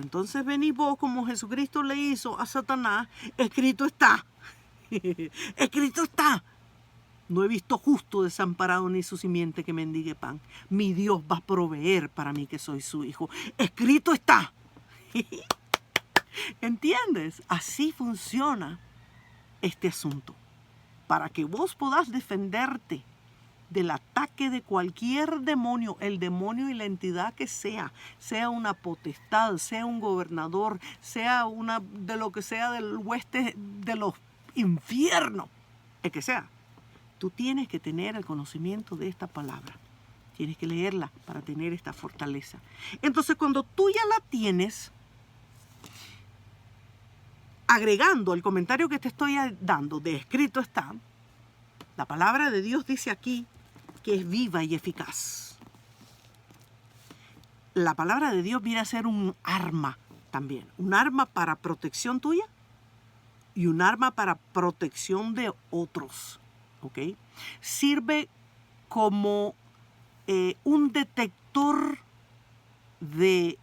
entonces venís vos, como Jesucristo le hizo a Satanás, escrito está, escrito está. No he visto justo desamparado ni su simiente que mendigue pan. Mi Dios va a proveer para mí que soy su hijo. Escrito está. ¿Entiendes? Así funciona este asunto. Para que vos podás defenderte del ataque de cualquier demonio, el demonio y la entidad que sea una potestad, sea un gobernador, sea una de lo que sea del hueste de los infiernos, el que sea. Tú tienes que tener el conocimiento de esta palabra. Tienes que leerla para tener esta fortaleza. Entonces, cuando tú ya la tienes, agregando el comentario que te estoy dando de escrito está, la palabra de Dios dice aquí que es viva y eficaz. La palabra de Dios viene a ser un arma también. Un arma para protección tuya y un arma para protección de otros. ¿Ok? Sirve como un detector de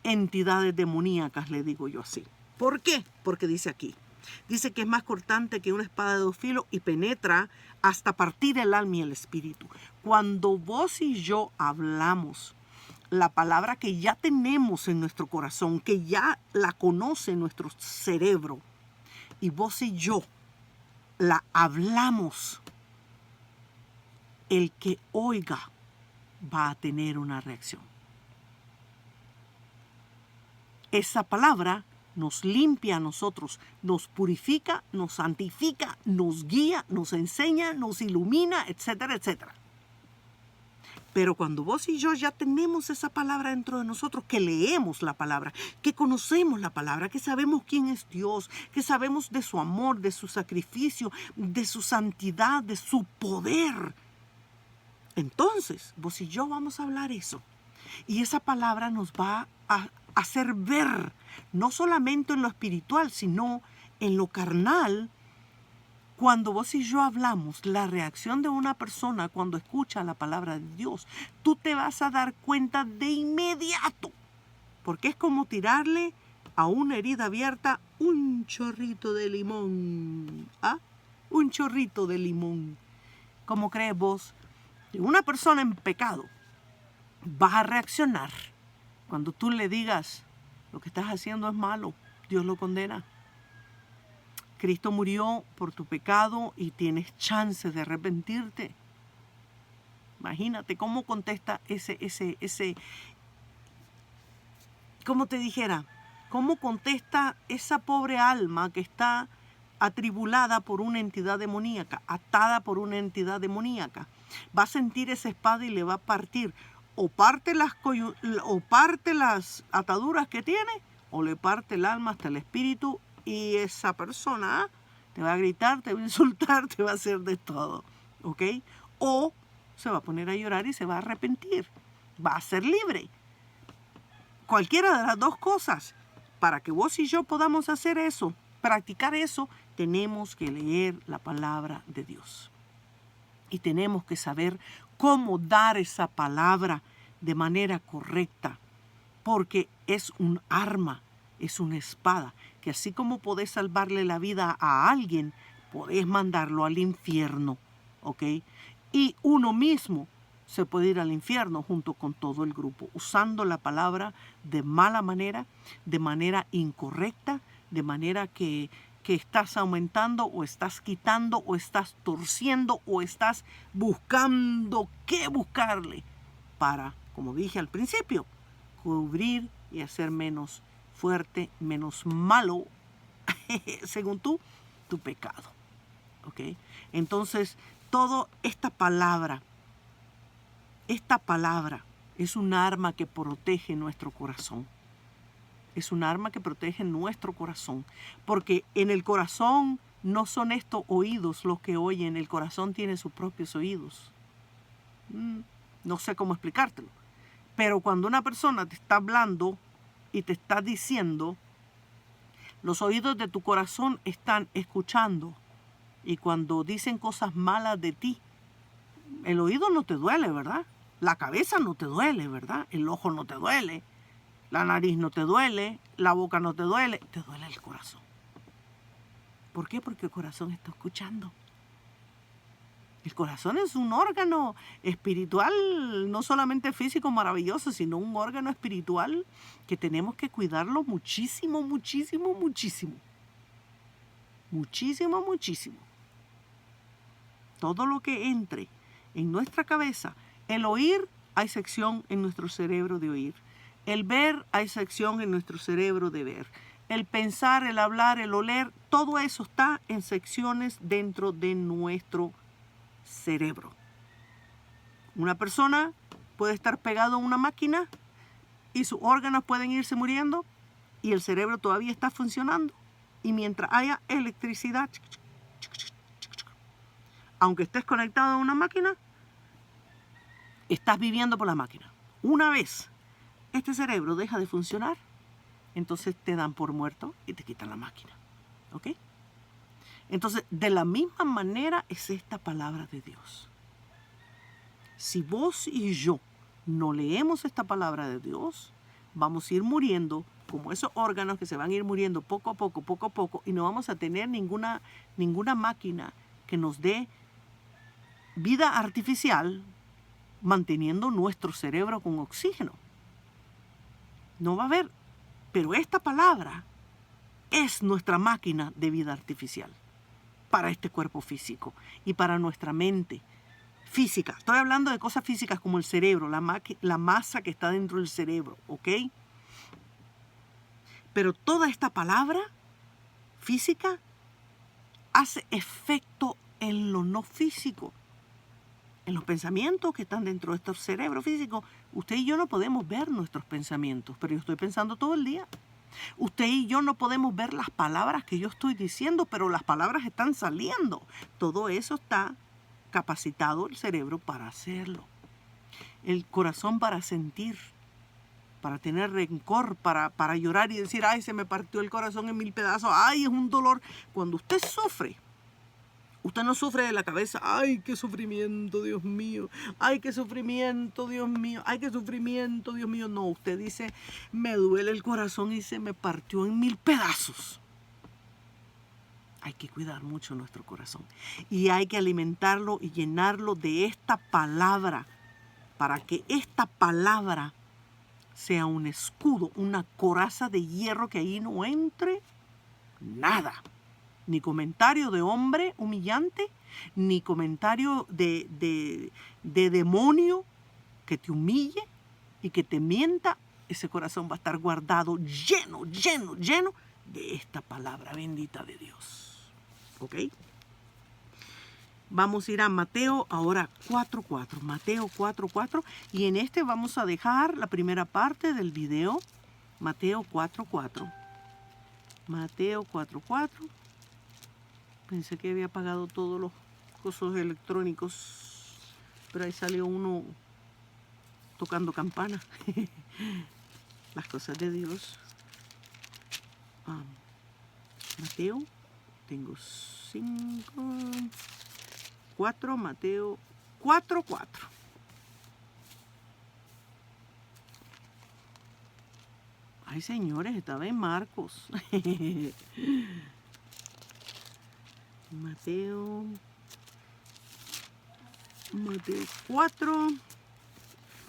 entidades demoníacas, le digo yo así. ¿Por qué? Porque dice aquí, dice que es más cortante que una espada de dos filos y penetra hasta partir el alma y el espíritu. Cuando vos y yo hablamos la palabra que ya tenemos en nuestro corazón, que ya la conoce nuestro cerebro, y vos y yo la hablamos, el que oiga va a tener una reacción. Esa palabra nos limpia a nosotros, nos purifica, nos santifica, nos guía, nos enseña, nos ilumina, etcétera, etcétera. Pero cuando vos y yo ya tenemos esa palabra dentro de nosotros, que leemos la palabra, que conocemos la palabra, que sabemos quién es Dios, que sabemos de su amor, de su sacrificio, de su santidad, de su poder, entonces vos y yo vamos a hablar eso. Y esa palabra nos va a hacer ver, no solamente en lo espiritual, sino en lo carnal. Cuando vos y yo hablamos, la reacción de una persona cuando escucha la palabra de Dios, tú te vas a dar cuenta de inmediato. Porque es como tirarle a una herida abierta un chorrito de limón. ¿Ah? Un chorrito de limón. ¿Cómo crees vos que una persona en pecado va a reaccionar cuando tú le digas lo que estás haciendo es malo? Dios lo condena. Cristo murió por tu pecado y tienes chance de arrepentirte. Imagínate cómo contesta ¿cómo te dijera? ¿Cómo contesta esa pobre alma que está atribulada por una entidad demoníaca, atada por una entidad demoníaca? Va a sentir esa espada y le va a partir. o parte las ataduras que tiene, o le parte el alma hasta el espíritu, y esa persona te va a gritar, te va a insultar, te va a hacer de todo, ¿ok? O se va a poner a llorar y se va a arrepentir, va a ser libre. Cualquiera de las dos cosas. Para que vos y yo podamos hacer eso, practicar eso, tenemos que leer la palabra de Dios. Y tenemos que saber cómo dar esa palabra de manera correcta, porque es un arma, es una espada, que así como podés salvarle la vida a alguien, podés mandarlo al infierno, ¿ok? Y uno mismo se puede ir al infierno junto con todo el grupo, usando la palabra de mala manera, de manera incorrecta, de manera que estás aumentando o estás quitando o estás torciendo o estás buscando qué buscarle para, como dije al principio, cubrir y hacer menos fuerte, menos malo, según tu pecado. ¿Ok? Entonces, toda esta palabra es un arma que protege nuestro corazón. Es un arma que protege nuestro corazón. Porque en el corazón no son estos oídos los que oyen, el corazón tiene sus propios oídos. No sé cómo explicártelo. Pero cuando una persona te está hablando y te está diciendo, los oídos de tu corazón están escuchando. Y cuando dicen cosas malas de ti, el oído no te duele, ¿verdad? La cabeza no te duele, ¿verdad? El ojo no te duele. La nariz no te duele. La boca no te duele. Te duele el corazón. ¿Por qué? Porque el corazón está escuchando. El corazón es un órgano espiritual, no solamente físico maravilloso, sino un órgano espiritual que tenemos que cuidarlo muchísimo, muchísimo, muchísimo. Muchísimo, muchísimo. Todo lo que entre en nuestra cabeza, el oír, hay sección en nuestro cerebro de oír. El ver, hay sección en nuestro cerebro de ver. El pensar, el hablar, el oler, todo eso está en secciones dentro de nuestro cerebro. Una persona puede estar pegado a una máquina y sus órganos pueden irse muriendo y el cerebro todavía está funcionando. Y mientras haya electricidad, aunque estés conectado a una máquina, estás viviendo por la máquina. Una vez este cerebro deja de funcionar, entonces te dan por muerto y te quitan la máquina. ¿Ok? Entonces, de la misma manera es esta palabra de Dios. Si vos y yo no leemos esta palabra de Dios, vamos a ir muriendo como esos órganos que se van a ir muriendo poco a poco, y no vamos a tener ninguna máquina que nos dé vida artificial manteniendo nuestro cerebro con oxígeno. No va a haber, pero esta palabra es nuestra máquina de vida artificial para este cuerpo físico y para nuestra mente física. Estoy hablando de cosas físicas como el cerebro, la masa que está dentro del cerebro, ¿ok? Pero toda esta palabra física hace efecto en lo no físico, en los pensamientos que están dentro de este cerebro físico. Usted y yo no podemos ver nuestros pensamientos, pero yo estoy pensando todo el día. Usted y yo no podemos ver las palabras que yo estoy diciendo, pero las palabras están saliendo. Todo eso está capacitado el cerebro para hacerlo. El corazón para sentir, para tener rencor, para llorar y decir, ay, se me partió el corazón en 1000 pedazos, ay, es un dolor. Cuando usted sufre, usted no sufre de la cabeza, ay, qué sufrimiento, Dios mío, ay, qué sufrimiento, Dios mío, ay, qué sufrimiento, Dios mío. No, usted dice, me duele el corazón y se me partió en 1000 pedazos. Hay que cuidar mucho nuestro corazón y hay que alimentarlo y llenarlo de esta palabra para que esta palabra sea un escudo, una coraza de hierro que ahí no entre nada. Ni comentario de hombre humillante, ni comentario de demonio que te humille y que te mienta. Ese corazón va a estar guardado lleno, lleno, lleno de esta palabra bendita de Dios. ¿Ok? Vamos a ir a Mateo ahora 4:4. Mateo 4:4. Y en este vamos a dejar la primera parte del video. Mateo 4:4. Mateo 4:4. Pensé que había apagado todos los cosas electrónicos, pero ahí salió uno tocando campana. Las cosas de Dios. Mateo, tengo 4, Mateo 4:4. Ay, señores, estaba en Marcos. Mateo 4.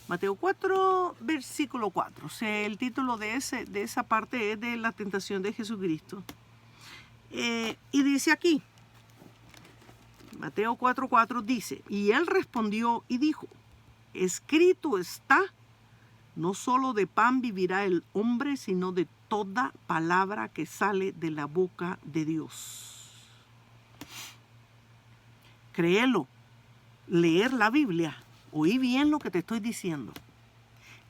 Mateo 4, versículo 4. O sea, el título de esa parte es de la tentación de Jesucristo. Y dice aquí, Mateo 4:4 dice, y él respondió y dijo, escrito está, no solo de pan vivirá el hombre, sino de toda palabra que sale de la boca de Dios. Créelo, leer la Biblia, oí bien lo que te estoy diciendo.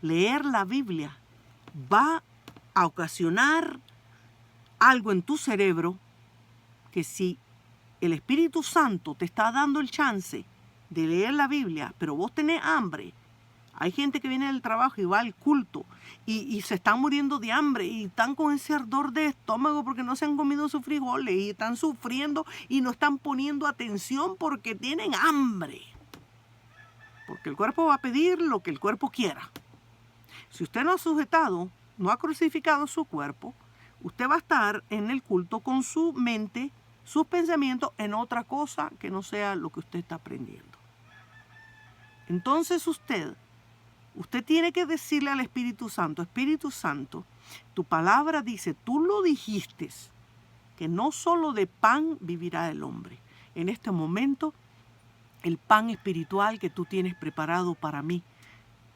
Leer la Biblia va a ocasionar algo en tu cerebro que si el Espíritu Santo te está dando el chance de leer la Biblia, pero vos tenés hambre. Hay gente que viene del trabajo y va al culto y se están muriendo de hambre y están con ese ardor de estómago porque no se han comido sus frijoles y están sufriendo y no están poniendo atención porque tienen hambre. Porque el cuerpo va a pedir lo que el cuerpo quiera. Si usted no ha sujetado, no ha crucificado su cuerpo, usted va a estar en el culto con su mente, sus pensamientos en otra cosa que no sea lo que usted está aprendiendo. Entonces usted tiene que decirle al Espíritu Santo, Espíritu Santo, tu palabra dice, tú lo dijiste, que no solo de pan vivirá el hombre. En este momento, el pan espiritual que tú tienes preparado para mí,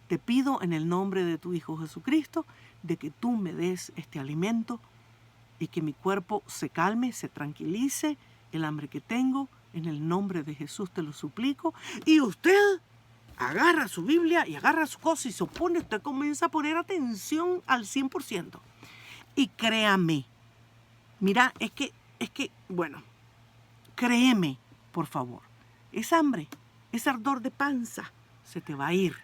te pido en el nombre de tu Hijo Jesucristo, de que tú me des este alimento y que mi cuerpo se calme, se tranquilice, el hambre que tengo, en el nombre de Jesús te lo suplico. Y usted agarra su Biblia y agarra su cosa y se opone, usted comienza a poner atención al 100%. Y créame, mira, es que, bueno, créeme, por favor, esa hambre, ese ardor de panza, se te va a ir.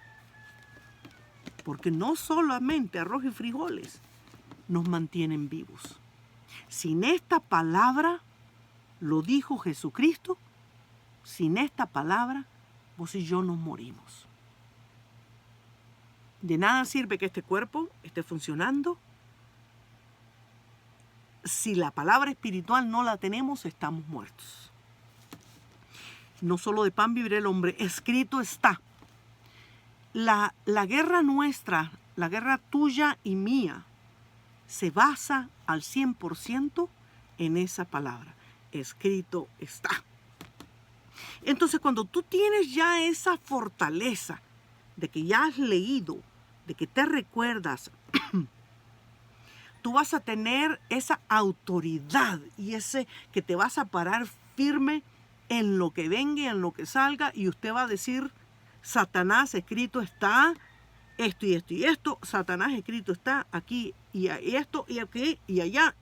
Porque no solamente arroz y frijoles nos mantienen vivos. Sin esta palabra, lo dijo Jesucristo, sin esta palabra, vos y yo nos morimos. De nada sirve que este cuerpo esté funcionando. Si la palabra espiritual no la tenemos, estamos muertos. No solo de pan vivirá el hombre, escrito está. La guerra nuestra, la guerra tuya y mía, se basa al 100% en esa palabra. Escrito está. Entonces, cuando tú tienes ya esa fortaleza de que ya has leído, de que te recuerdas, tú vas a tener esa autoridad y ese que te vas a parar firme en lo que venga y en lo que salga, y usted va a decir, Satanás, escrito está, esto y esto y esto, Satanás, escrito está, aquí y esto y aquí y allá,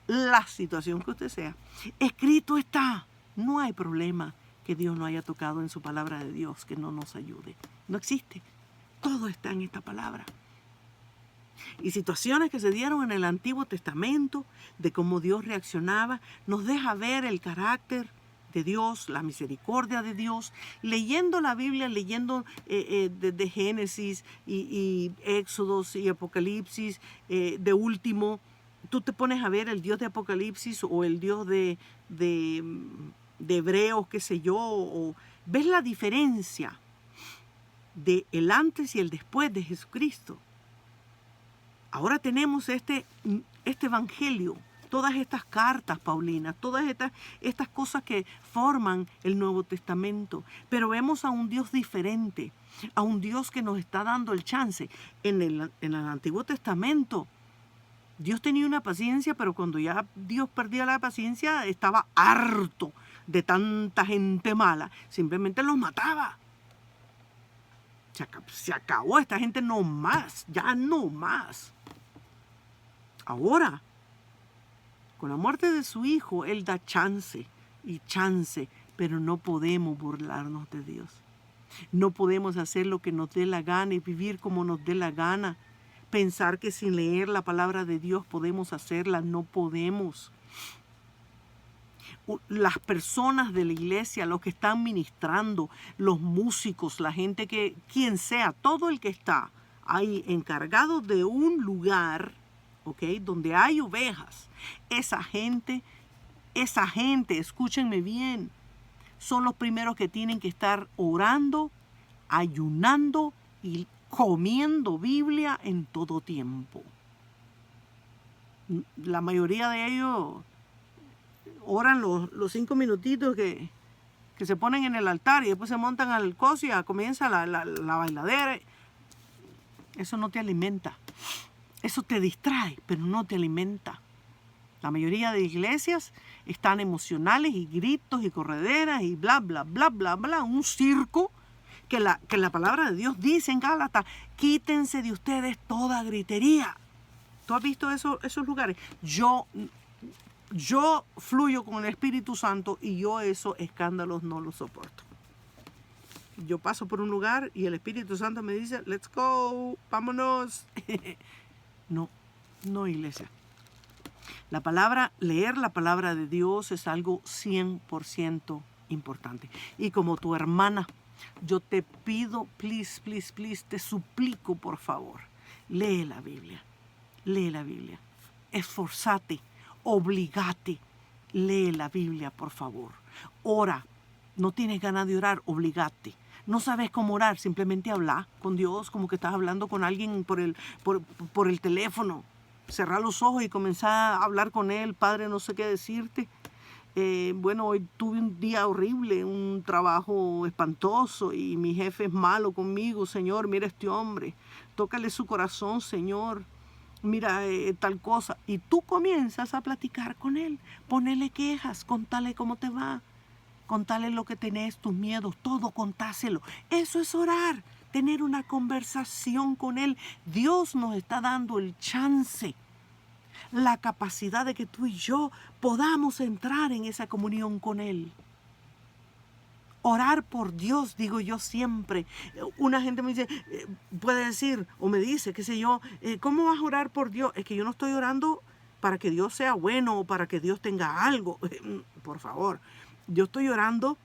la situación que usted sea, escrito está. No hay problema que Dios no haya tocado en su palabra de Dios, que no nos ayude. No existe. Todo está en esta palabra. Y situaciones que se dieron en el Antiguo Testamento, de cómo Dios reaccionaba, nos deja ver el carácter de Dios, la misericordia de Dios. Leyendo la Biblia, leyendo de Génesis y Éxodos y Apocalipsis, de último, tú te pones a ver el Dios de Apocalipsis o el Dios de Hebreos, qué sé yo, o ves la diferencia de el antes y el después de Jesucristo. Ahora tenemos este evangelio, todas estas cartas paulinas, todas estas cosas que forman el Nuevo Testamento, pero vemos a un Dios diferente, a un Dios que nos está dando el chance. En el Antiguo Testamento, Dios tenía una paciencia, pero cuando ya Dios perdía la paciencia, estaba harto de tanta gente mala. Simplemente los mataba. Se acabó, esta gente no más, ya no más. Ahora, con la muerte de su hijo, Él da chance y chance, pero no podemos burlarnos de Dios. No podemos hacer lo que nos dé la gana y vivir como nos dé la gana. Pensar que sin leer la palabra de Dios podemos hacerla, no podemos. Las personas de la iglesia, los que están ministrando, los músicos, la gente que, quien sea, todo el que está ahí encargado de un lugar, ¿ok?, donde hay ovejas, esa gente, escúchenme bien, son los primeros que tienen que estar orando, ayunando y comiendo Biblia en todo tiempo. La mayoría de ellos oran los 5 minutitos que se ponen en el altar y después se montan al coso y comienza la bailadera. Eso no te alimenta. Eso te distrae, pero no te alimenta. La mayoría de iglesias están emocionales y gritos y correderas y bla, bla, bla, bla, bla. Un circo que la palabra de Dios dice en Gálatas: quítense de ustedes toda gritería. ¿Tú has visto esos lugares? Yo fluyo con el Espíritu Santo y yo esos escándalos no los soporto. Yo paso por un lugar y el Espíritu Santo me dice: let's go, vámonos. No, iglesia. Leer la palabra de Dios es algo 100% importante. Y como tu hermana, yo te pido, please, te suplico, por favor, lee la Biblia. Esforzate, obligate, lee la Biblia, por favor. Ora. No tienes ganas de orar, obligate. No sabes cómo orar, simplemente habla con Dios como que estás hablando con alguien por el teléfono. Cerrar los ojos y comenzar a hablar con Él. Padre, no sé qué decirte. Bueno, hoy tuve un día horrible, un trabajo espantoso y mi jefe es malo conmigo. Señor, mira a este hombre. Tócale su corazón, Señor. Mira tal cosa. Y tú comienzas a platicar con Él. Ponele quejas, contale cómo te va. Contale lo que tenés, tus miedos, todo, contáselo. Eso es orar. Tener una conversación con Él. Dios nos está dando el chance, la capacidad de que tú y yo podamos entrar en esa comunión con Él. Orar por Dios, digo yo siempre. Una gente me dice, puede decir, o me dice, qué sé yo, ¿cómo vas a orar por Dios? Es que yo no estoy orando para que Dios sea bueno o para que Dios tenga algo. Por favor, yo estoy orando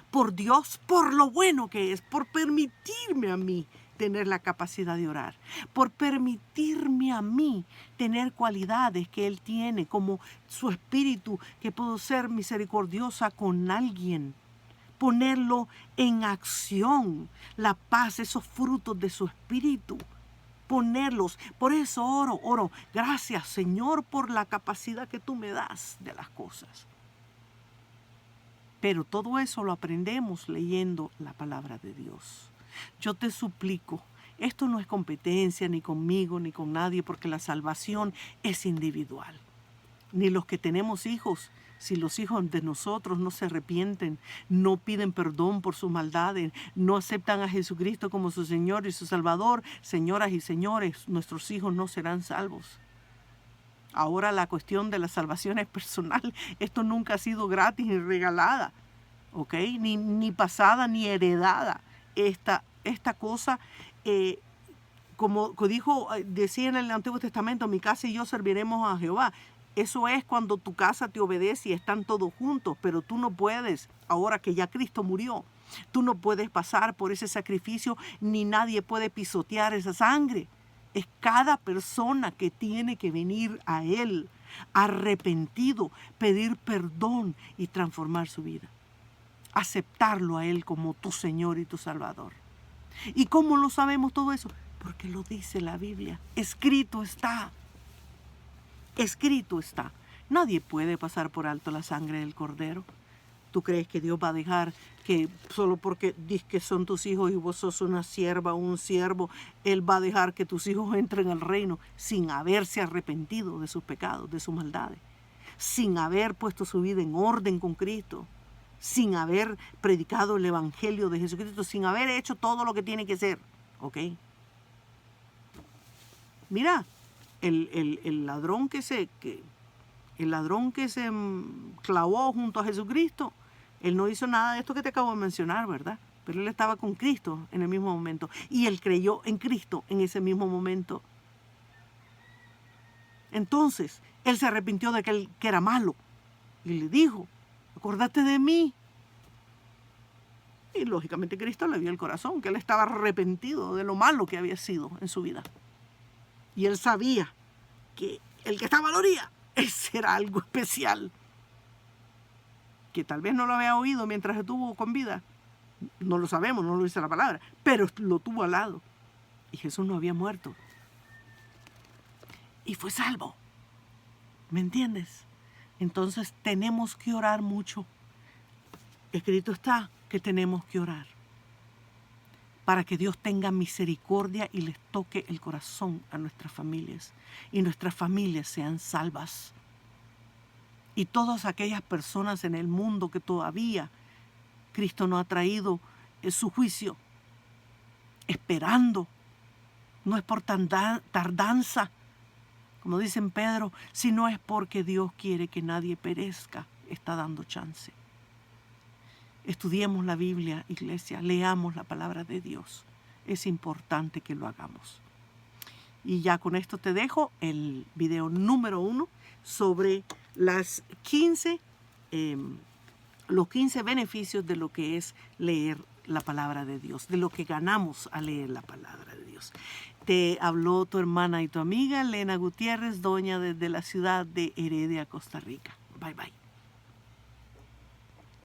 por Dios, por lo bueno que es, por permitirme a mí tener la capacidad de orar, por permitirme a mí tener cualidades que Él tiene, como su espíritu, que puedo ser misericordiosa con alguien, ponerlo en acción, la paz, esos frutos de su espíritu, ponerlos. Por eso oro, gracias, Señor, por la capacidad que tú me das de las cosas. Pero todo eso lo aprendemos leyendo la palabra de Dios. Yo te suplico, esto no es competencia ni conmigo ni con nadie, porque la salvación es individual. Ni los que tenemos hijos, si los hijos de nosotros no se arrepienten, no piden perdón por sus maldades, no aceptan a Jesucristo como su Señor y su Salvador, señoras y señores, nuestros hijos no serán salvos. Ahora la cuestión de la salvación es personal. Esto nunca ha sido gratis ni regalada, ¿ok? Ni pasada ni heredada. Esta cosa, como decía en el Antiguo Testamento, mi casa y yo serviremos a Jehová. Eso es cuando tu casa te obedece y están todos juntos, pero tú no puedes, ahora que ya Cristo murió, tú no puedes pasar por ese sacrificio, ni nadie puede pisotear esa sangre. Es cada persona que tiene que venir a Él arrepentido, pedir perdón y transformar su vida. Aceptarlo a Él como tu Señor y tu Salvador. ¿Y cómo lo sabemos todo eso? Porque lo dice la Biblia. Escrito está. Escrito está. Nadie puede pasar por alto la sangre del Cordero. ¿Tú crees que Dios va a dejar que solo porque dices que son tus hijos y vos sos una sierva o un siervo, Él va a dejar que tus hijos entren al reino sin haberse arrepentido de sus pecados, de sus maldades, sin haber puesto su vida en orden con Cristo, sin haber predicado el evangelio de Jesucristo, sin haber hecho todo lo que tiene que ser? ¿Ok? Mira, el ladrón que se clavó junto a Jesucristo, él no hizo nada de esto que te acabo de mencionar, ¿verdad? Pero él estaba con Cristo en el mismo momento. Y él creyó en Cristo en ese mismo momento. Entonces, él se arrepintió de que era malo. Y le dijo, acordate de mí. Y lógicamente Cristo le vio el corazón, que él estaba arrepentido de lo malo que había sido en su vida. Y él sabía que el que estaba lo haría, ese era algo especial. Que tal vez no lo había oído mientras estuvo con vida. No lo sabemos, no lo dice la palabra. Pero lo tuvo al lado. Y Jesús no había muerto. Y fue salvo. ¿Me entiendes? Entonces tenemos que orar mucho. Escrito está que tenemos que orar. Para que Dios tenga misericordia y les toque el corazón a nuestras familias. Y nuestras familias sean salvas. Y todas aquellas personas en el mundo que todavía Cristo no ha traído su juicio, esperando, no es por tardanza, como dice Pedro, sino es porque Dios quiere que nadie perezca, está dando chance. Estudiemos la Biblia, iglesia, leamos la palabra de Dios. Es importante que lo hagamos. Y ya con esto te dejo el video número 1 sobre los 15 beneficios de lo que es leer la palabra de Dios, de lo que ganamos al leer la palabra de Dios. Te habló tu hermana y tu amiga, Lena Gutiérrez, doña desde la ciudad de Heredia, Costa Rica. Bye, bye.